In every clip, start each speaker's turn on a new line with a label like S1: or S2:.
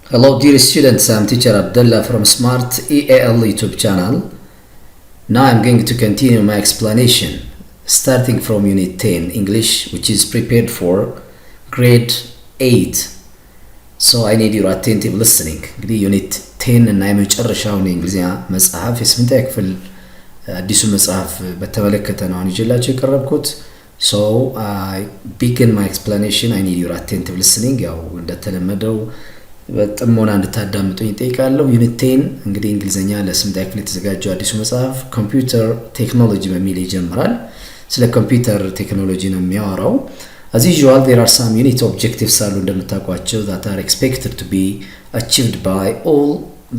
S1: Hello dear students, I'm teacher Abdullah from Smart EAL YouTube channel. Now I'm going to continue my explanation starting from Unit 10 English, which is prepared for grade 8. So I need your attentive listening. እንግዲህ Unit 10 እና የመጨረሻውን የእንግሊዝኛ መጽሐፍ የስምንተኛ ክፍል አዲሱ መጽሐፍ በተመለከተ ነው ይዤላችሁ የቀረብኩት። So I begin my explanation. I need your attentive listening. ያው እንደተለመደው በጥሞና እንድታዳምጡኝ እጠይቃለሁ። ዩኒት 10 እንግዲህ እንግሊዘኛ ለስምንተኛ ክፍል የተዘጋጀው አዲሱ መጽሐፍ ኮምፒውተር ቴክኖሎጂ በሚል ይጀምራል። ስለ ኮምፒውተር ቴክኖሎጂ ነው የሚያወራው። As usual, there are some unit objectives አሉ እንደምታውቋቸው that are expected to be achieved by all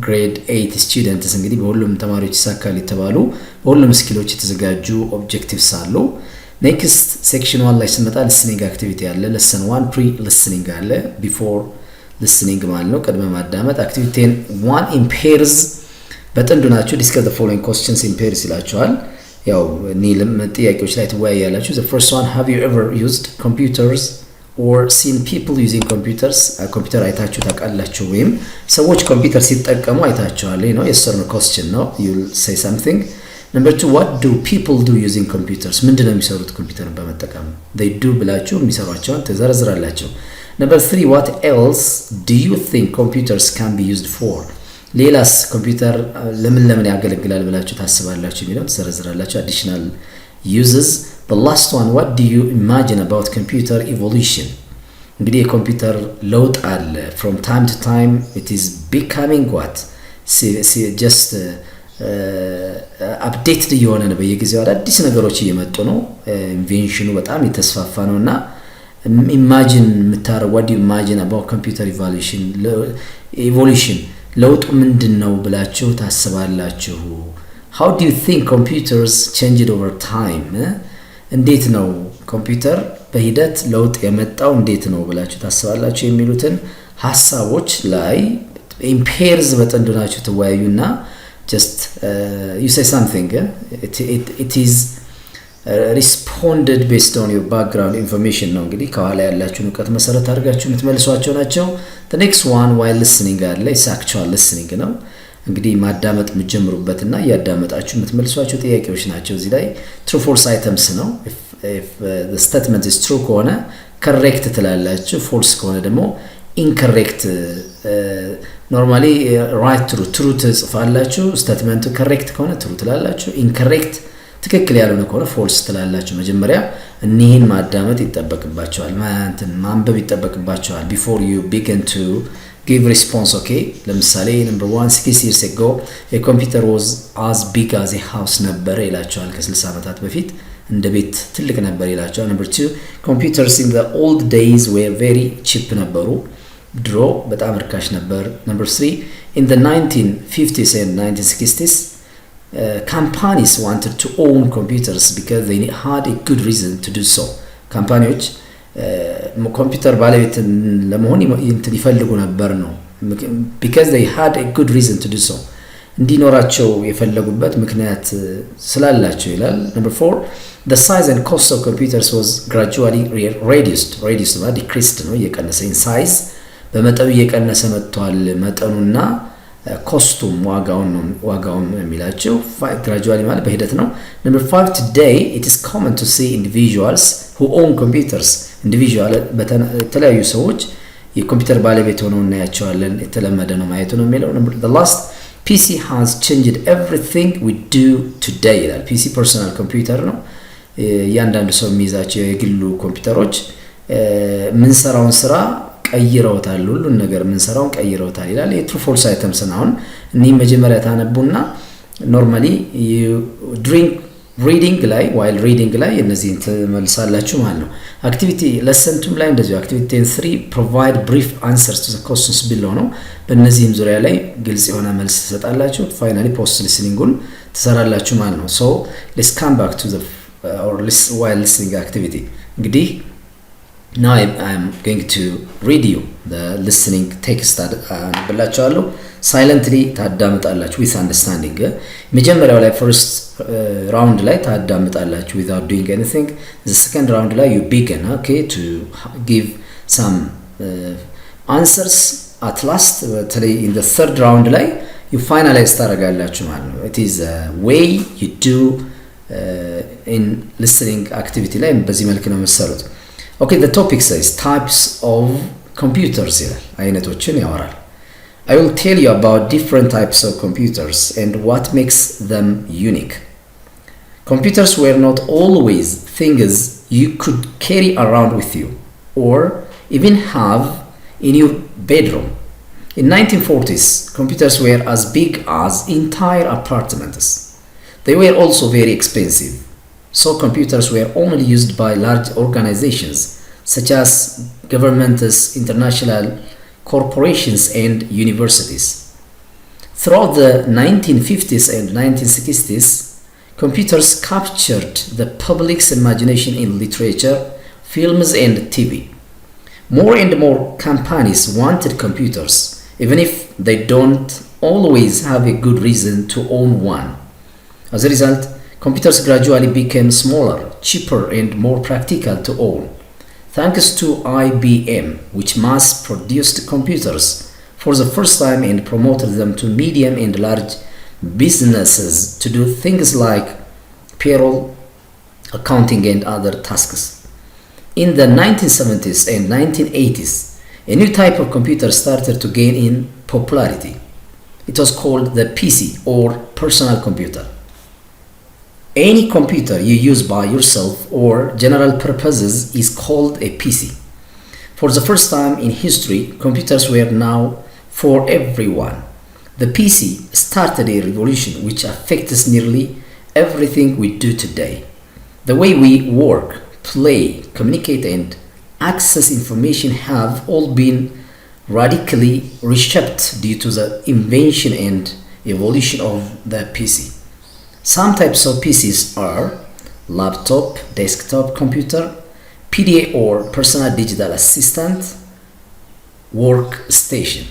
S1: grade 8 students. እንግዲህ በሁሉም ተማሪዎች ይሳካል የተባሉ በሁሉም ስኪሎች የተዘጋጁ objectives አሉ። Next section 1 ላይ ስንመጣ listening activity አለ። lesson 1 pre listening አለ before listening ማለት ነው ቀድመ ማዳመጥ። activity 1 in pairs በጥንዱ ናቸው። discuss the following questions in pairs ይላችኋል። ያው ኒልም ጥያቄዎች ላይ ትወያያላችሁ። the first one, have you ever used computers or seen people using computers? ኮምፒውተር አይታችሁ ታውቃላችሁ ወይም ሰዎች ኮምፒውተር ሲጠቀሙ አይታችኋል? ነው yes or no question ነው. you'll say something. Number 2, what do people do using computers? ምንድነው የሚሰሩት ኮምፒውተርን በመጠቀም? they do ብላችሁ የሚሰሯቸውን ትዘረዝራላችሁ። Number 3, what else do you think computers can be used for? ሌላስ ኮምፒውተር ለምን ያገለግላል ብላችሁ ታስባላችሁ የሚለው ትዘረዝራላችሁ። additional uses. The last one, what do you imagine about computer evolution? እንግዲህ የኮምፒውተር ለውጥ አለ. From time to time it is becoming what? just updated እየሆነ ነው። በየጊዜው አዳዲስ ነገሮች እየመጡ ነው። ኢንቬንሽኑ በጣም የተስፋፋ ነውና imagine ምታረጉ what do you imagine about computer evolution ለውጡ ምንድነው ብላችሁ ታስባላችሁ? how do you think computers changed over time? እንዴት ነው ኮምፒውተር በሂደት ለውጥ የመጣው እንዴት ነው ብላችሁ ታስባላችሁ የሚሉትን ሐሳቦች ላይ in pairs በጥንዱ ናችሁ ተወያዩና just you say something. It is responded based on your background information ነው እንግዲህ ከኋላ ያላችሁን ዕውቀት መሰረት አድርጋችሁ የምትመልሷቸው ናቸው። the next one, while listening አለ is actual listening ነው እንግዲህ ማዳመጥ የምትጀምሩበትና ያዳመጣችሁ የምትመልሷቸው ጥያቄዎች ናቸው። እዚህ ላይ true false items ነው. if the statement is true ከሆነ correct ትላላችሁ፣ false ከሆነ ደግሞ incorrect. normally right true ትጽፋላችሁ፣ statement correct ከሆነ true ትላላችሁ፣ incorrect ትክክል ያልሆነ ከሆነ false ትላላችሁ። መጀመሪያ እኒህን ማዳመጥ ይጠበቅባቸዋል፣ ማንበብ ይጠበቅባቸዋል before you begin to give response. okay, ለምሳሌ number 1, 6 years ago a computer was as big as a house ነበር ይላችኋል። ከ60 ዓመታት በፊት እንደ ቤት ትልቅ ነበር ይላችኋል። number 2, computers in the old days were very cheap ነበሩ፣ ድሮ በጣም ርካሽ ነበር። number 3, in the 1950s and 1960s companies wanted to own computers because they had a good reason to do so. ካምፓኒዎች ኮምፒውተር ባለቤት ለመሆን ይፈልጉ ነበር ነው because they had a good reason to do so. እንዲኖራቸው የፈለጉበት ምክንያት ስላላቸው ይላል። number 4, the size and cost of computers was gradually reduced by decreased ነው እየቀነሰ in size በመጠኑ እየቀነሰ መጥቷል መጠኑና ኮስቱም ዋጋውን የሚላቸው gradually ማለት በሂደት ነው። number 5, today it is common to see individuals who own computers. individual በተለያዩ ሰዎች የኮምፒውተር ባለቤት ሆነው እናያቸዋለን፣ የተለመደ ነው ማየቱ ነው የሚለው። the last, PC has changed everything we do today ይላል። PC personal computer ነው፣ እያንዳንዱ ሰው የሚይዛቸው የግሉ ኮምፒውተሮች ምንሰራውን ስራ ቀይረውታል፣ ሁሉን ነገር ምንሰራውን ቀይረውታል ይላል። የትሩ ፎልስ አይተምስ ነው። እኔ መጀመሪያ ታነቡና ኖርማሊ during reading ላይ while reading ላይ እነዚህን ትመልሳላችሁ ማለት ነው። አክቲቪቲ lesson 2 ላይ እንደዚሁ activity 3, provide brief answers to the questions below ነው። በእነዚህም ዙሪያ ላይ ግልጽ የሆነ መልስ ትሰጣላችሁ። finally post listening-ን ትሰራላችሁ ማለት ነው። so let's come back to the while listening activity. እንግዲህ now I'm going to read you the listening text ብላችኋለሁ። silently ታዳምጣላችሁ with understanding. መጀመሪያው ላይ first round ላይ ታዳምጣላችሁ without doing anything. the second round ላይ you begin, okay, to give some answers at last in the third round ላይ you finalize ታደርጋላችሁ ማለት ነው. It is a way you do in listening activity ላይ በዚህ መልክ ነው የምትሰሩት. Okay, the topic says types of computers ይላል አይነቶችን ያወራል. I will tell you about different types of computers and what makes them unique. Computers were not always things you could carry around with you or even have in your bedroom. In 1940s, computers were as big as entire apartments. They were also very expensive, so computers were only used by large organizations such as governments, international corporations, and universities. Throughout the 1950s and 1960s, computers captured the public's imagination in literature, films, and TV. More and more companies wanted computers, even if they don't always have a good reason to own one. As a result, computers gradually became smaller, cheaper, and more practical to own. Thanks to IBM, which mass-produced computers for the first time and promoted them to medium and large businesses to do things like payroll, accounting, and other tasks. In the 1970s and 1980s, a new type of computer started to gain in popularity. It was called the PC, or personal computer. Any computer you use by yourself or general purposes is called a PC. For the first time in history, computers were now for everyone. The PC started a revolution which affects nearly everything we do today. The way we work, play, communicate, and access information have all been radically reshaped due to the invention and evolution of the PC. Some types of PCs are laptop, desktop computer, PDA or personal digital assistant, workstation.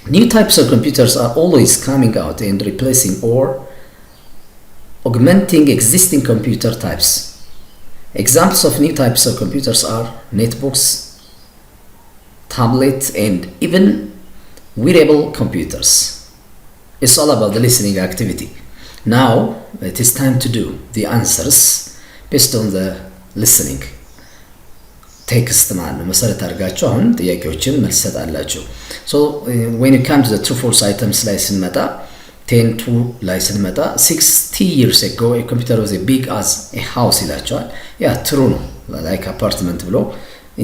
S1: New types of computers are always coming out and replacing or augmenting existing computer types. Examples of new types of computers are netbooks, tablets, and even wearable computers. It's all about the listening activity. Now it is time to do the answers based on the listening. ቴክስት ማለት ነው መሰረት አድርጋችሁ አሁን ጥያቄዎችን መልስ ሰጣላችሁ. So when you come to the true false items ላይ ስንመጣ 10 ላይ ስንመጣ 60 years ago a computer was as big as a house ይላቸዋል. ያ true ነው. like apartment ብሎ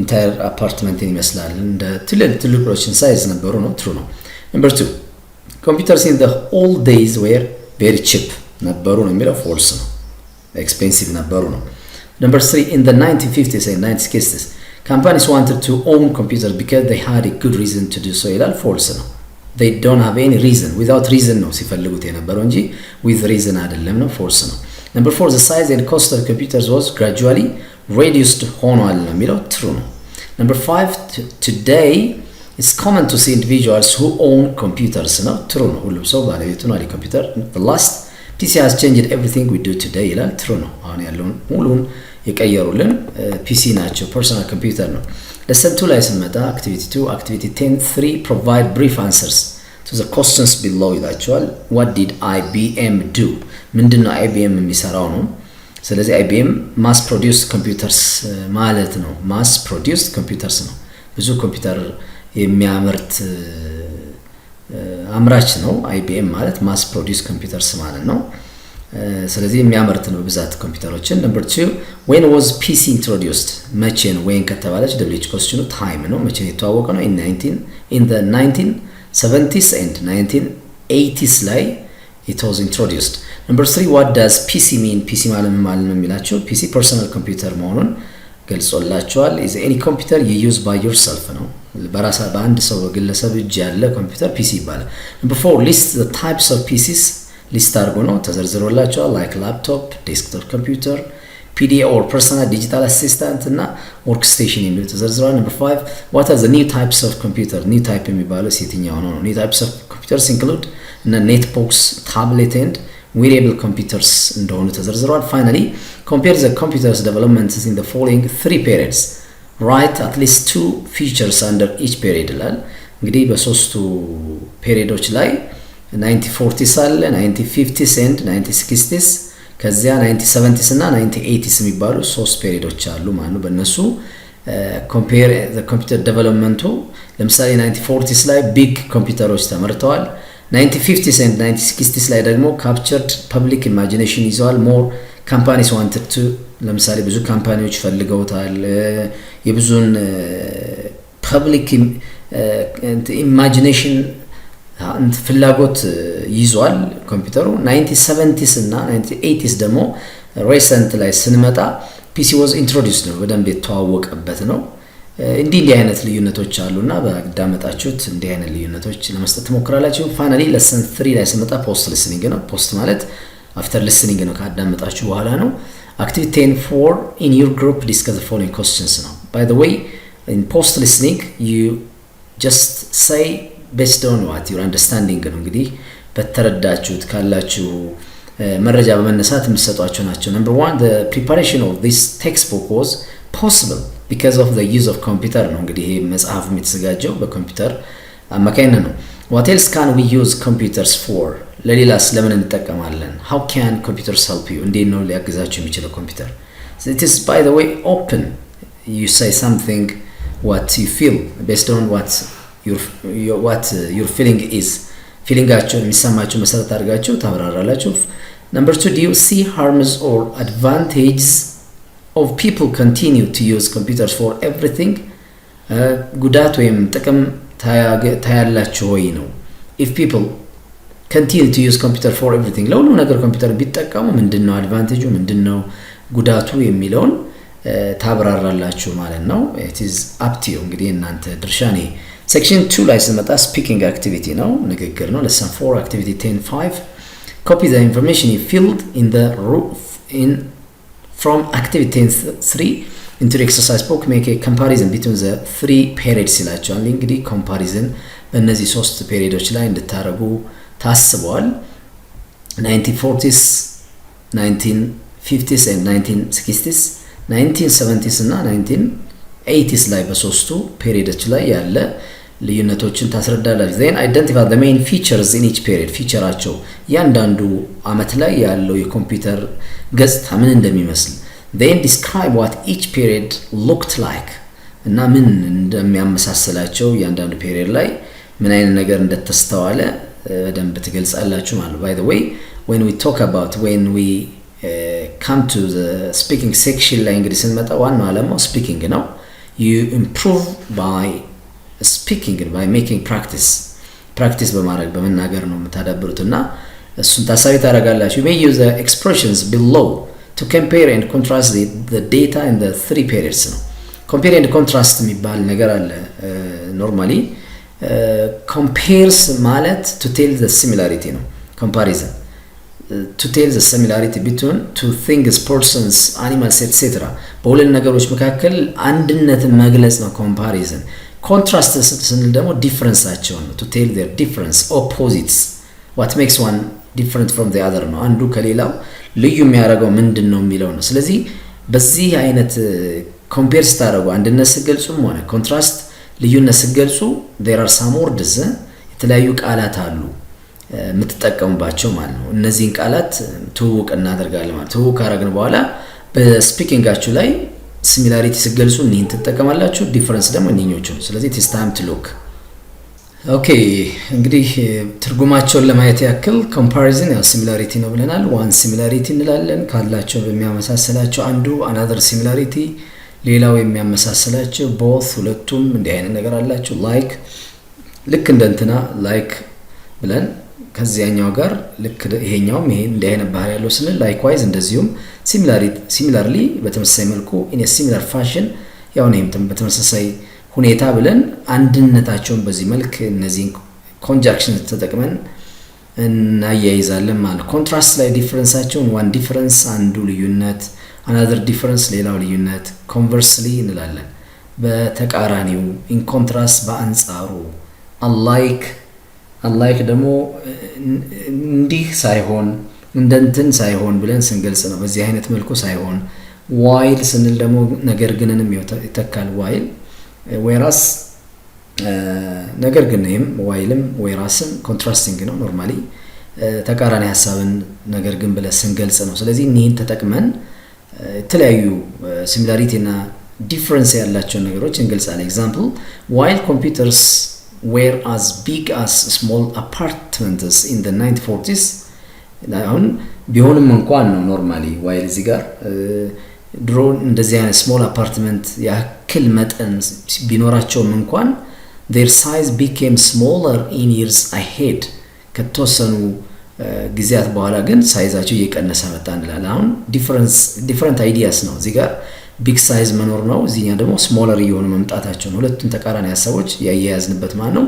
S1: entire apartment ይመስላል እንደ ትልልቆችን ሳይዝ ነበሩ ነው. true ነው. Number 2, computers in the old days were very cheap ነበሩ ነው የሚለው false ነው. expensive ነበሩ ነው. Number 3, in the 1950s and 1960s, companies wanted to own computers because they had a good reason to do so. ይላል false ነው. They don't have any reason. Without reason ነው ሲፈልጉት የነበረው እንጂ with reason አይደለም ነው. false ነው. Number 4, the size and cost of computers was gradually reduced ሆኗል ነው የሚለው true ነው. Number 5, today it's common to see individuals who own computers ነው. true ነው. ሁሉም ሰው ባለቤቱ ነው አለ ኮምፒውተር. The last, PC has changed everything we do today ይላል true ነው. አሁን ያለውን ሙሉን የቀየሩልን ፒሲ ናቸው personal computer ነው. lesson 2 ላይ ስንመጣ activity 2 activity 10 3 provide brief answers to the questions below ይላቸዋል. what did IBM do? ምንድነው IBM የሚሰራው ነው? ስለዚህ IBM mass produced computers ማለት ነው. mass produced computers ነው. ብዙ ኮምፒውተር የሚያመርት አምራች ነው IBM ማለት mass produced computers ማለት ነው. ስለዚህ የሚያመርት ነው ብዛት ኮምፒውተሮችን. number 2, when was PC introduced? መቼ ነው? when ከተባለች WH question time ነው. መቼ ነው የተዋወቀው ነው? in the 1970s and 1980s ላይ it was introduced. number 3, what does PC mean? PC ማለት ነው የሚላቸው PC personal computer መሆኑን ገልጾላቸዋል. is any computer you use by yourself ነው. በአንድ ሰው ግለሰብ እጅ ያለ ኮምፒውተር PC ይባላል. number 4, list the types of PCs. ሊስት አድርጎ ነው ተዘርዝሮላቸዋል. like laptop, desktop computer, PDA or personal digital assistant እና workstation የሚሉ ተዘርዝሯል. number 5, what are the new types of computer? new type የሚባለው የትኛው ነው? new types of computers include እና netbooks, tablet, and wearable computers እንደሆኑ ተዘርዝሯል. finally, compare the computers developments in the following 3 periods. write at least 2 features under each period ይላል. እንግዲህ በሶስቱ ፔሪዶች ላይ 1940s አለ 1950s and 1960s ከዚያ 1970s እና 1980s የሚባሉ ሶስት ፔሪዶች አሉ ማለት ነው። በእነሱ ኮምፔር ዘ ኮምፒውተር ዴቨሎፕመንቱ ለምሳሌ 1940s ላይ ቢግ ኮምፒውተሮች ተመርተዋል። 1950s and 1960s ላይ ደግሞ ካፕቸርድ ፐብሊክ ኢማጂኔሽን ይዘዋል። ሞር ካምፓኒስ ዋንትድ ቱ ለምሳሌ ብዙ ካምፓኒዎች ፈልገውታል። የብዙን ፐብሊክ ኢማጂኔሽን ፍላጎት ይዟል ኮምፒውተሩ። 1970s እና 1980s ደግሞ ሬሰንት ላይ ስንመጣ ፒሲ ዋዝ ኢንትሮዲውስድ ነው፣ በደንብ የተዋወቀበት ነው። እንዲህ አይነት ልዩነቶች አሉና በአዳመጣችሁት እንዲህ አይነት ልዩነቶች ለመስጠት ትሞክራላችሁ። ፋይናሊ ለሰን 3 ላይ ስንመጣ ፖስት ሊስኒንግ ነው። ፖስት ማለት አፍተር ሊስኒንግ ነው፣ ካዳመጣችሁ በኋላ ነው። አክቲቪቲ 10 in your group discuss the following questions ነው። by the way in post listening you just say based on what your understanding ነው። እንግዲህ በተረዳችሁት ካላችሁ መረጃ በመነሳት የምትሰጧቸው ናቸው። number 1 the preparation of this textbook was possible because of the use of computer ነው። እንግዲህ ይሄ መጽሐፍ የተዘጋጀው በኮምፒውተር አማካኝነት ነው። what else can we use computers for ለሌላስ ለምን እንጠቀማለን? how can computers help you እንዴት ነው ሊያግዛችሁ የሚችለው ኮምፒውተር? so it is by the way open, you say something what you feel based on what your feeling is. ፊሊንጋችሁ የሚሰማችሁ መሰረት አድርጋችሁ ታብራራላችሁ። number 2 do you see harms or advantages of people continue to use computers for everything? ጉዳት ወይም ጥቅም ታያላችሁ ወይ ነው። if people continue to use computer for everything ለሁሉ ነገር ኮምፒውተር ቢጠቀሙ ምንድነው አድቫንቴጁ ምንድነው ጉዳቱ የሚለውን ታብራራላችሁ ማለት ነው። it is up to you እንግዲህ እናንተ ድርሻ ነው። section 2 ላይ ስንመጣ speaking activity ነው፣ ንግግር ነው። lesson 4 activity 10.5 copy the information you filled in the from activity 10.3 into the exercise book. make a comparison between the 3 periods ይላችኋል። እንግዲህ comparison በእነዚህ 3 ፔሪዶች ላይ እንድታረጉ ታስበዋል። 1940s 1950s and 1960s 1970s እና 1980s ላይ በሶስቱ ፔሪዶች ላይ ያለ ልዩነቶችን ታስረዳላችሁ። then identify the main features in each period ፊቸራቸው ያንዳንዱ አመት ላይ ያለው የኮምፒውተር ገጽታ ምን እንደሚመስል then describe what each period looked like እና ምን እንደሚያመሳስላቸው ያንዳንዱ ፔሪድ ላይ ምን አይነት ነገር እንደተስተዋለ በደንብ ትገልጻላችሁ ማለት። by the way when we come to the speaking section ላይ እንግዲህ ስንመጣ ዋናው ዓላማው speaking ነው። you improve by speaking by making practice በማድረግ በመናገር ነው የምታዳብሩትና እሱን ታሳቢ ታደርጋላችሁ። you may use the expressions below to compare and contrast the data in the 3 periods ነው። compare and contrast የሚባል ነገር አለ። normally compares ማለት to tell the similarity ነው። comparison to tell the similarity between two things, persons, animals, etc. በሁለት ነገሮች መካከል አንድነትን መግለጽ ነው comparison። contrast ስንል ደግሞ ዲፈረንሳቸውን ነው to tell their difference, opposites, what makes one different from the other ነው። አንዱ ከሌላው ልዩ የሚያደርገው ምንድነው የሚለው ነው። ስለዚህ በዚህ አይነት compare ስታደርጉ አንድነት ስትገልጹም ሆነ contrast ልዩነት ስትገልጹ there are some words የተለያዩ ቃላት አሉ የምትጠቀሙባቸው ማለት ነው። እነዚህን ቃላት ትውውቅ እናደርጋለን ማለት ትውውቅ ካረግን በኋላ በስፒኪንጋችሁ ላይ ሲሚላሪቲ ስትገልጹ እነዚህን ትጠቀማላችሁ፣ ዲፈረንስ ደግሞ እነኞቹ ነው። ስለዚህ it is time to look ኦኬ። እንግዲህ ትርጉማቸውን ለማየት ያክል ኮምፓሪዝን ያው ሲሚላሪቲ ነው ብለናል። ዋን ሲሚላሪቲ እንላለን ካላቸው በሚያመሳስላቸው አንዱ another ሲሚላሪቲ ሌላው የሚያመሳስላቸው both ሁለቱም እንዲህ አይነት ነገር አላቸው። ላይክ ልክ እንደንትና ላይክ ብለን ከዚያኛው ጋር ልክ ይሄኛውም ይሄ እንዲህ አይነት ባህሪ ያለው ስንል ላይክዋይዝ እንደዚሁም ሲሚላርሊ በተመሳሳይ መልኩ in a similar fashion ያው ነው በተመሳሳይ ሁኔታ ብለን አንድነታቸውን በዚህ መልክ እነዚህ ኮንጃክሽን ተጠቅመን እናያይዛለን ማለት። ኮንትራስት ላይ ዲፈረንሳቸውን ዋን ዲፈረንስ አንዱ ልዩነት another difference ሌላው ልዩነት conversely እንላለን በተቃራኒው in contrast በአንጻሩ unlike ደግሞ እንዲህ ሳይሆን እንደንትን ሳይሆን ብለን ስንገልጽ ነው በዚህ አይነት መልኩ ሳይሆን while ስንል ደግሞ ነገር ግንንም ይተካል while whereas ነገር ግን ይሄም whileም ወይ ራስም ኮንትራስቲንግ ነው ኖርማሊ ተቃራኒ ሐሳብን ነገር ግን ብለ ስንገልጽ ነው ስለዚህ እነን ተጠቅመን የተለያዩ ሲሚላሪቲ እና ዲፈረንስ ያላቸው ነገሮች እንገልጻለን ኤግዛምፕል while computers were as big as small apartments in the 1940s አሁን ቢሆንም እንኳን ነው ኖርማሊ while እዚህ ጋር ድሮ እንደዚህ አይነት ስሞል አፓርትመንት ያክል መጠን ቢኖራቸውም እንኳን their size became smaller in years ahead ከተወሰኑ ጊዜያት በኋላ ግን ሳይዛቸው እየቀነሰ መጣ እንላለን አሁን ዲፈረንት አይዲያስ ነው እዚህ ጋር ቢግ ሳይዝ መኖር ነው እዚህኛ ደግሞ ስሞለር የሆኑ መምጣታቸው ነው ሁለቱም ተቃራኒ ሐሳቦች ያያያዝንበት ማለት ነው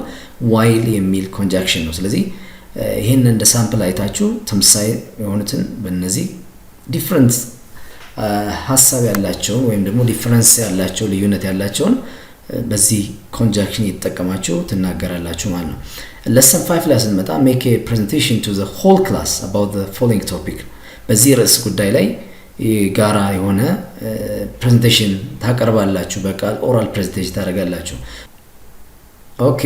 S1: while የሚል ኮንጃክሽን ነው ስለዚህ ይሄን እንደ ሳምፕል አይታችሁ ተምሳሌ የሆኑትን በእነዚህ ዲፈረንት ሐሳብ ያላቸው ወይም ደግሞ ዲፈረንስ ያላቸው ልዩነት ያላቸው በዚህ ኮንጃክሽን እየተጠቀማችሁ ትናገራላችሁ ማለት ነው lesson 5 ላይ ስንመጣ make a presentation to the whole class about the following topic በዚህ ርዕስ ጉዳይ ላይ ጋራ የሆነ presentation ታቀርባላችሁ በቃል oral presentation ታደርጋላችሁ ኦኬ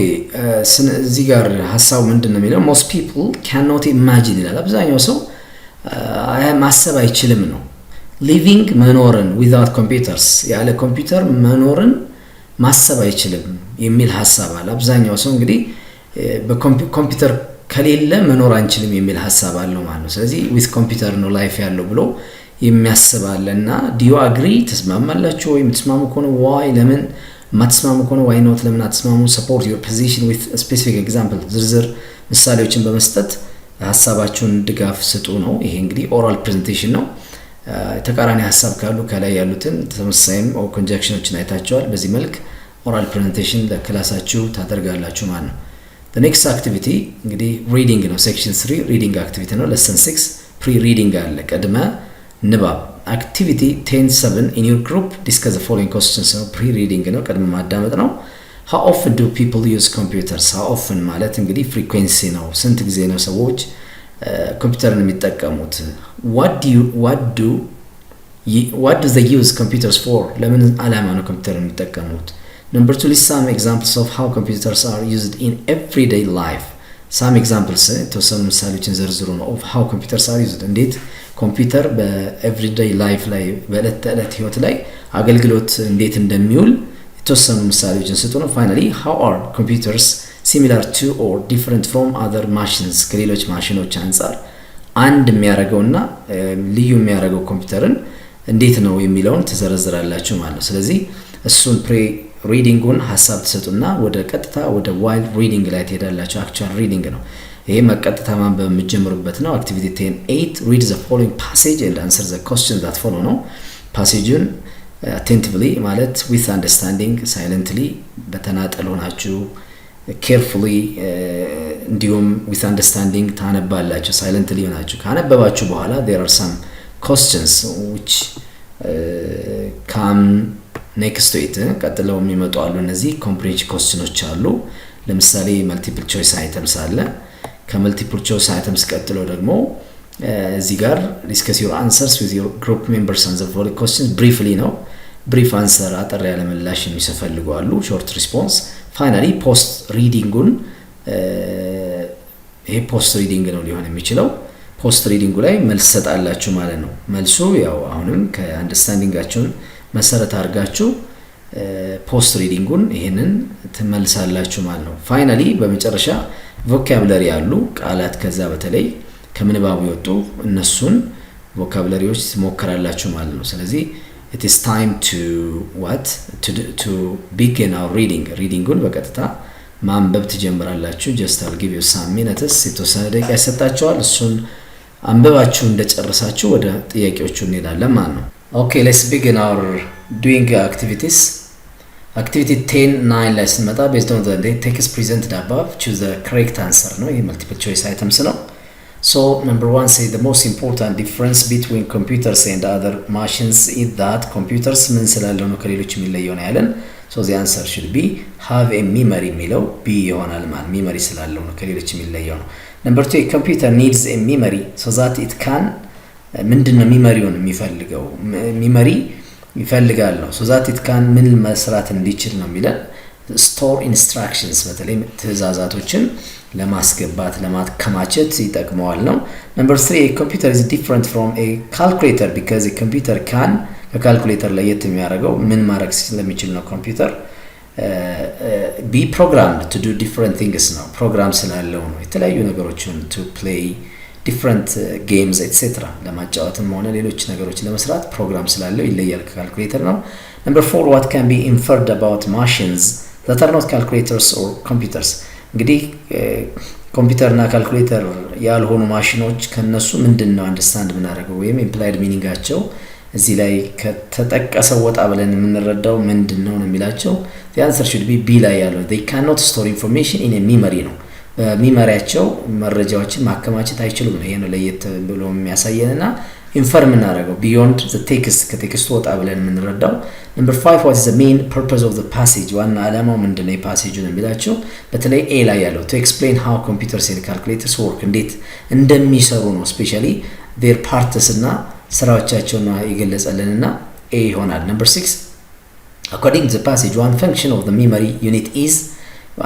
S1: እዚህ ጋር ሐሳቡ ምንድነው የሚለው most people cannot imagine ይላል አብዛኛው ሰው ማሰብ አይችልም ነው living መኖርን without computers ያለ ኮምፒውተር መኖርን ማሰብ አይችልም የሚል ሐሳብ አለ አብዛኛው ሰው እንግዲህ በኮምፒውተር ከሌለ መኖር አንችልም የሚል ሐሳብ አለው ማለት ነው ስለዚህ with computer no life ያለው ብሎ የሚያስብ አለና do you agree ተስማማላችሁ ወይ የምትስማሙ ከሆነ why ለምን ማትስማሙ ከሆነ why not ለምን አትስማሙ support your position with a specific example ዝርዝር ምሳሌዎችን በመስጠት ሐሳባችሁን ድጋፍ ስጡ ነው ይሄ እንግዲህ oral presentation ነው ተቃራኒ ሐሳብ ካሉ ከላይ ያሉትን ተመሳሳይም ኦ ኮንጃክሽኖችን አይታችኋል በዚህ መልክ oral presentation ለክላሳችሁ ታደርጋላችሁ ማለት ነው the next activity እንግዲህ reading ነው section 3 reading activity ነው lesson 6 pre-reading አለ ቀድመ ንባብ activity 10-7 in your group discuss the following questions ነው pre-reading ነው ቀድመ ማዳመጥ ነው how often do people use computers how often ማለት እንግዲህ frequency ነው ስንት ጊዜ ነው ሰዎች ኮምፒውተርን የሚጠቀሙት what do they use computers for ለምን ዓላማ ነው ኮምፒውተርን የሚጠቀሙት number 2 list some examples of how computers are used in everyday life some examples ተወሰኑ ምሳሌዎችን ዘርዝሩ ነው of how computers are used እንዴት ኮምፒውተር በኤቭሪዴይ ላይፍ ላይ በዕለት ተዕለት ህይወት ላይ አገልግሎት እንዴት እንደሚውል የተወሰኑ ምሳሌዎችን ስጡ ነው finally how are computers similar to or different from other machines ከሌሎች ማሽኖች አንፃር አንድ የሚያደርገውና ልዩ የሚያደርገው ኮምፒውተርን እንዴት ነው የሚለውን ተዘረዝራላችሁ ማለት ነው ስለዚህ እሱን ሪዲንጉን ሐሳብ ተሰጡና ወደ ቀጥታ ወደ while reading ላይ ትሄዳላችሁ actual reading ነው ይሄ መቀጥታ ማንበብ የምትጀምሩበት ነው activity 10-8 read the following passage and answer the questions that follow ነው ፓሴጁን attentively ማለት with understanding silently በተናጠል ሆናችሁ carefully እንዲሁም with understanding ታነባላችሁ silently ሆናችሁ ካነበባችሁ በኋላ there are some questions which come next to it ቀጥለው የሚመጡ አሉ እነዚህ comprehension questions አሉ ለምሳሌ multiple choice items አለ ከመልቲፕል ቾይስ አይተምስ ቀጥሎ ደግሞ እዚህ ጋር discuss your answers with your group members and the following questions briefly ነው brief answer አጠር ያለ ምላሽ የሚፈልጉ አሉ short response finally post readingን ይሄ post reading ነው ሊሆን የሚችለው post reading ላይ መልስ ሰጣላችሁ ማለት ነው መልሱ ያው አሁንም ከአንደርስታንዲንጋችሁን መሰረት አድርጋችሁ post readingን ይሄንን ትመልሳላችሁ ማለት ነው finally በመጨረሻ vocabulary ያሉ ቃላት ከዛ በተለይ ከምንባቡ ይወጡ እነሱን vocabularyዎች ሞከራላችሁ ማለት ነው ስለዚህ it is time to to begin our readingን በቀጥታ ማንበብ ትጀምራላችሁ just I'll give you some minutes የተወሰነ ደቂቃ ይሰጣችኋል እሱን አንብባችሁ እንደጨረሳችሁ ወደ ጥያቄዎቹ እንሄዳለን ማለት ነው okay let's begin our doing activities activity 10-9 ላይ ስንመጣ based on the text presented above choose the correct answer ነው ይሄ multiple choice items ነው so number 1 say the most important difference between computers and other machines is that computers ምን ስላለው ነው ከሌሎች የሚለየው ነው ያለን so the answer should be have a memory የሚለው b ይሆናል ማለት memory ስላለው ነው ከሌሎች የሚለየው ነው number 2 a computer needs a memory so that it can ምንድነው ሚሞሪውን የሚፈልገው ሚሞሪ ይፈልጋል ነው so that it can ምን መስራት እንዲችል ነው የሚለን ስቶር ኢንስትራክሽንስ በተለይ ትእዛዛቶችን ለማስገባት ለማከማቸት ይጠቅመዋል ነው። ነምበር 3 a computer is different from a calculator because a computer can ከካልኩሌተር ለየት የሚያደርገው ምን ማድረግ ስለሚችል ነው ኮምፒውተር be programmed to do different things ነው ፕሮግራም ስላለው ነው የተለያዩ ነገሮችን to play different games etc ለማጫወትም ሆነ ሌሎች ነገሮችን ለመስራት ፕሮግራም ስላለው ይለያል ከካልኩሌተር ነው። ነምበር 4 what can be inferred about machines that are not calculators or computers እንግዲህ ኮምፒውተርና ካልኩሌተር ያልሆኑ ማሽኖች ከነሱ ምንድነው አንደርስታንድ ምናደርገው ወይም ኢምፕላይድ ሚኒንጋቸው እዚህ ላይ ከተጠቀሰው ወጣ ብለን የምንረዳው ምንድነው ነው የሚላቸው the answer should be b ላይ ያለው they cannot store information in a memory ነው በሚሞሪያቸው መረጃዎችን ማከማቸት አይችሉም ነው ይሄን ለየት ብሎ የሚያሳየንና ኢንፈር ምናደርገው beyond the text ከቴክስቱ ወጣ ብለን የምንረዳው number 5 what is the main purpose of the passage ዋና ዓላማው ምንድነው የፓሴጁ ነው የሚላቸው በተለይ a ላይ ያለው to explain how computers and calculators work እንዴት እንደሚሰሩ ነው especially their parts እና ስራዎቻቸውን ነው ይገለጻልንና a ይሆናል። number 6 according to the passage one function of the memory unit is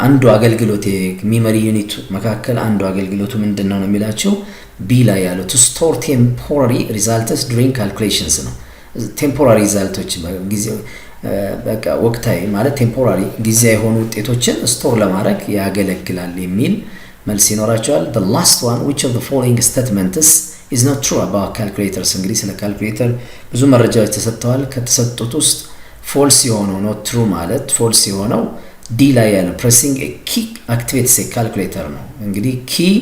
S1: አንዱ አገልግሎት የሜሞሪ ዩኒት መካከል አንዱ አገልግሎቱ ምንድነው ነው የሚላቸው b ላይ ያለው to store temporary results during calculations ነው temporary results ጊዜው በቃ ወቅታዊ ማለት temporary ጊዜያዊ የሆኑ ውጤቶችን ስቶር ለማድረግ ያገለግላል የሚል መልስ ይኖራቸዋል። the last one which of the following statements is not true about calculators እንግዲህ ስለ ካልኩሌተር ብዙ መረጃዎች ተሰጥተዋል ከተሰጡት ውስጥ false የሆነው not true ማለት false የሆነው d ላይ ያለው pressing a key activates a calculator ነው እንግዲህ key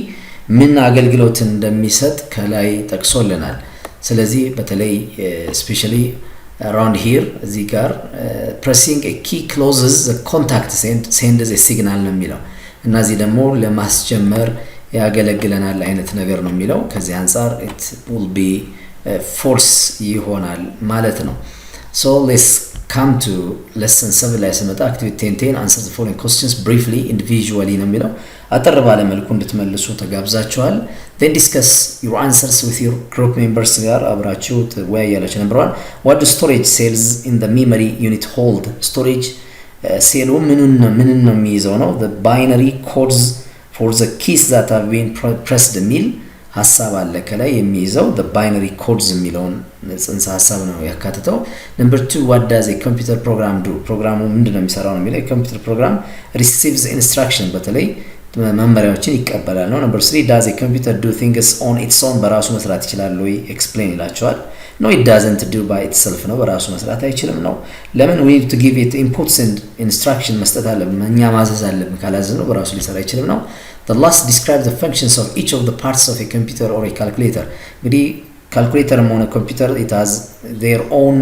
S1: ምን አገልግሎት እንደሚሰጥ ከላይ ጠቅሶልናል። ስለዚህ በተለይ especially around here እዚህ ጋር pressing a key closes the contact sends a signal ነው የሚለው እና እዚህ ደግሞ ለማስጀመር ያገለግለናል አይነት ነገር ነው የሚለው ከዚህ አንፃር it will be false ይሆናል ማለት ነው። so let's come to lesson 7 ላይ ስመጣ activity 10 answer the following questions briefly individually ነው የሚለው አጠር ባለ መልኩ እንድትመልሱ ተጋብዛችኋል። then discuss your answers with your group members ጋር አብራችሁ ተወያያላችሁ። number 1 what do storage cells in the memory unit hold storage ሴሉ ምንን ነው የሚይዘው ነው the binary codes for the keys that have been pressed የሚል ሐሳብ አለ ከላይ የሚይዘው the binary codes የሚለውን ጽንሰ ሐሳብ ነው ያካተተው። number 2 what does a computer program do ፕሮግራሙ ምንድነው የሚሰራው ነው የሚለው ኮምፒውተር ፕሮግራም receives instruction በተለይ መመሪያዎችን ይቀበላል ነው። number 3 does a computer do things on its own በራሱ መስራት ይችላል ወይ explain ይላቸዋል። no it doesn't do by itself ነው በራሱ መስራት አይችልም ነው። ለምን we need to give it inputs and instruction መስጠት አለብን እኛ ማዘዝ አለብን ካላዘዝነው በራሱ ሊሰራ አይችልም ነው። the last describe the functions of each of the parts of a computer or a calculator እንግዲህ ካልኩሌተር ሆነ ኮምፒውተር it has their own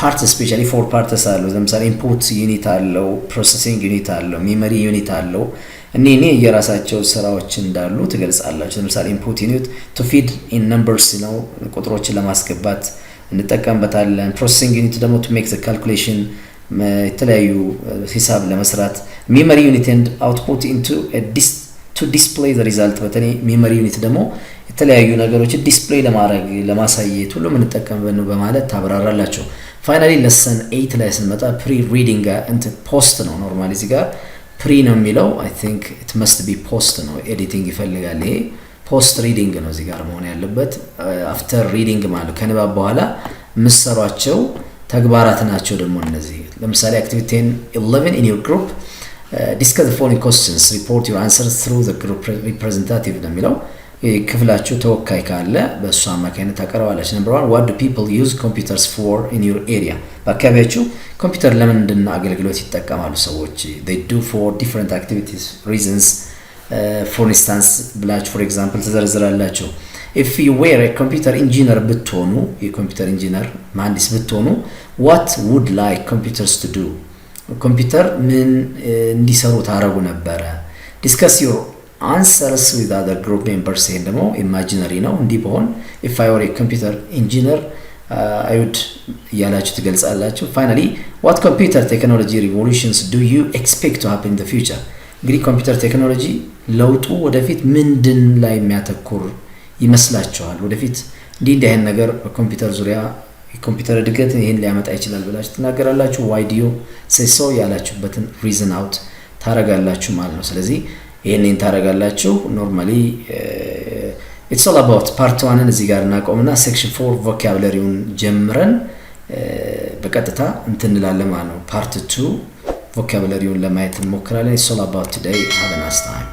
S1: parts especially four parts አለው ለምሳሌ input unit አለው processing unit አለው memory unit አለው እኔ የራሳቸው ስራዎች እንዳሉ ትገልጻላችሁ። ለምሳሌ input unit to feed in numbers ነው ቁጥሮችን ለማስገባት እንጠቀምበታለን። processing unit ደግሞ to make the calculation የተለያዩ ሂሳብ ለመስራት memory unit and output into a to display the result በተለይ memory unit ደግሞ የተለያዩ ነገሮችን ዲስፕሌይ ለማድረግ ለማሳየት ሁሉ ምን ተጠቀምበን ነው በማለት ታብራራላችሁ። finally lesson 8 ላይ ስንመጣ pre reading and post ነው ኖርማሊ እዚህ ጋር pre ነው የሚለው I think it must be post ነው ኤዲቲንግ ይፈልጋል ይሄ post reading ነው እዚህ ጋር መሆን ያለበት after reading ማለት ከንባብ በኋላ ምሰሯቸው ተግባራት ናቸው ደግሞ እነዚህ ለምሳሌ activity 11 in your group discuss the following questions report your answers through the group representative ነው የሚለው ክፍላችሁ ተወካይ ካለ በእሱ አማካይነት ታቀርባላችሁ። number 1 what do people use computers for in your area በአካባቢያችሁ ኮምፒውተር ለምንድን ነው አገልግሎት ይጠቀማሉ ሰዎች they do for different activities reasons for instance ብላችሁ for example ተዘርዝራላችሁ። if you were a computer engineer ብትሆኑ የኮምፒውተር ኢንጂነር መሐንዲስ ብትሆኑ what would like computers to do ኮምፒውተር ምን እንዲሰሩ ታረጉ ነበረ። discuss your answers with other group members and ደግሞ imaginary ነው እንዲህ በሆን if I were a computer engineer I would ያላችሁ ትገልጻላችሁ። finally what computer technology revolutions do you expect to happen in the future እንግዲህ ኮምፒውተር ቴክኖሎጂ ለውጡ ወደፊት ምንድን ላይ የሚያተኩር ይመስላችኋል ወደፊት እንዲህ አይነት ነገር በኮምፒውተር ዙሪያ የኮምፒውተር እድገት ይሄን ሊያመጣ ይችላል ብላችሁ ትናገራላችሁ። why do you say so ያላችሁበትን reason out ታረጋላችሁ ማለት ነው። ስለዚህ ይሄንን ታረጋላችሁ። ኖርማሊ it's all about part 1ን እዚህ ጋር እናቆምና section 4 vocabularyውን ጀምረን በቀጥታ እንትንላለን ማለት ነው። part 2 vocabularyውን ለማየት እንሞክራለን። it's all about today. Have a nice time.